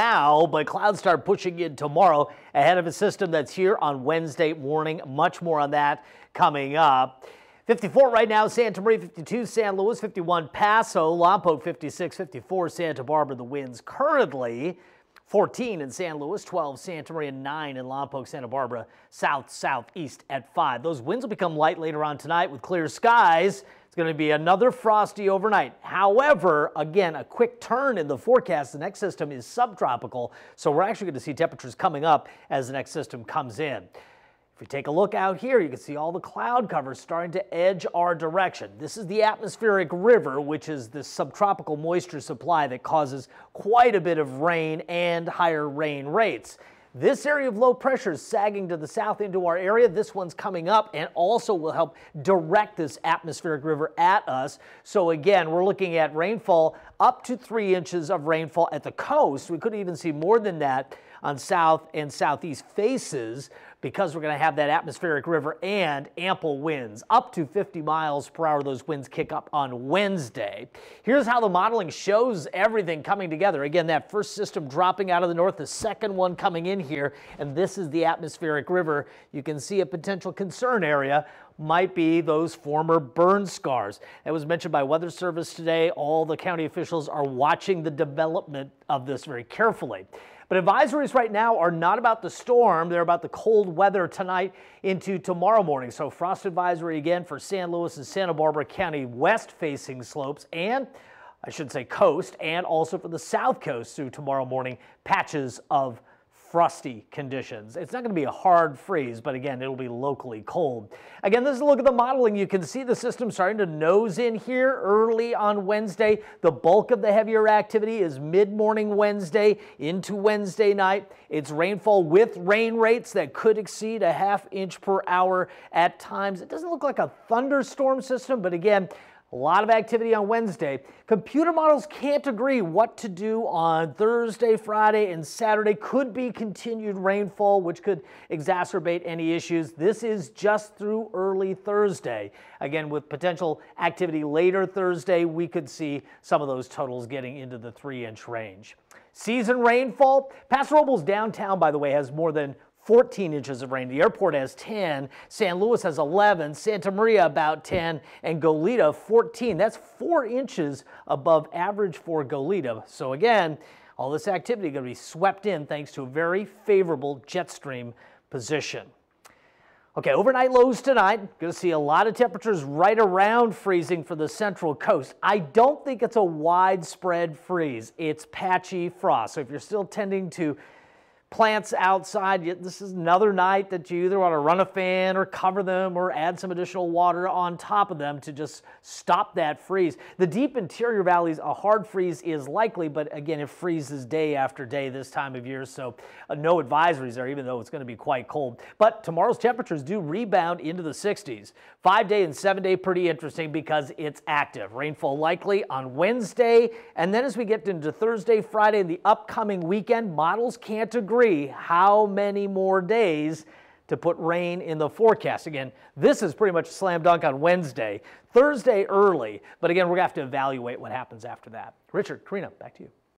now, but clouds start pushing in tomorrow ahead of a system that's here on Wednesday morning. Much more on that coming up. 54 right now, Santa Maria, 52 San Luis, 51 Paso, Lompoc 56, 54 Santa Barbara. The winds currently 14 in San Luis, 12 Santa Maria, 9 in Lompoc, Santa Barbara, southeast at 5. Those winds will become light later on tonight with clear skies. It's going to be another frosty overnight. However, again, a quick turn in the forecast. The next system is subtropical, so we're actually going to see temperatures coming up as the next system comes in. If you take a look out here, you can see all the cloud cover starting to edge our direction. This is the atmospheric river, which is the subtropical moisture supply that causes quite a bit of rain and higher rain rates. This area of low pressure is sagging to the south into our area. This one's coming up and also will help direct this atmospheric river at us. So again, we're looking at rainfall up to 3 inches of rainfall at the coast. We could even see more than that on south and southeast faces because we're going to have that atmospheric river and ample winds. Up to 50 miles per hour, those winds kick up on Wednesday. Here's how the modeling shows everything coming together. Again, that first system dropping out of the north, the second one coming in here, and this is the atmospheric river. You can see a potential concern area might be those former burn scars. That was mentioned by Weather Service today. All the county officials are watching the development of this very carefully. But advisories right now are not about the storm. They're about the cold weather tonight into tomorrow morning. So frost advisory again for San Luis and Santa Barbara County west-facing slopes and, I should say, coast, and also for the south coast through tomorrow morning, patches of frosty conditions. It's not going to be a hard freeze, but again, it'll be locally cold. Again, this is a look at the modeling. You can see the system starting to nose in here early on Wednesday. The bulk of the heavier activity is mid-morning Wednesday into Wednesday night. It's rainfall with rain rates that could exceed a ½ inch per hour at times. It doesn't look like a thunderstorm system, but again, a lot of activity on Wednesday. Computer models can't agree what to do on Thursday, Friday, and Saturday. Could be continued rainfall, which could exacerbate any issues. This is just through early Thursday. Again, with potential activity later Thursday, we could see some of those totals getting into the 3-inch range. Season rainfall. Paso Robles downtown, by the way, has more than 14 inches of rain. The airport has 10, San Luis has 11, Santa Maria about 10, and Goleta 14. That's 4 inches above average for Goleta. So again, all this activity going to be swept in thanks to a very favorable jet stream position. Okay, overnight lows tonight. Going to see a lot of temperatures right around freezing for the central coast. I don't think it's a widespread freeze. It's patchy frost. So if you're still tending to plants outside, this is another night that you either want to run a fan or cover them or add some additional water on top of them to just stop that freeze. The deep interior valleys, a hard freeze is likely, but again, it freezes day after day this time of year, so no advisories there, even though it's going to be quite cold. But tomorrow's temperatures do rebound into the 60s. 5-day and 7-day pretty interesting because it's active. Rainfall likely on Wednesday, and then as we get into Thursday, Friday, and the upcoming weekend, models can't agree how many more days to put rain in the forecast. Again, this is pretty much a slam dunk on Wednesday. Thursday early, but again, we're going to have to evaluate what happens after that. Richard, Karina, back to you.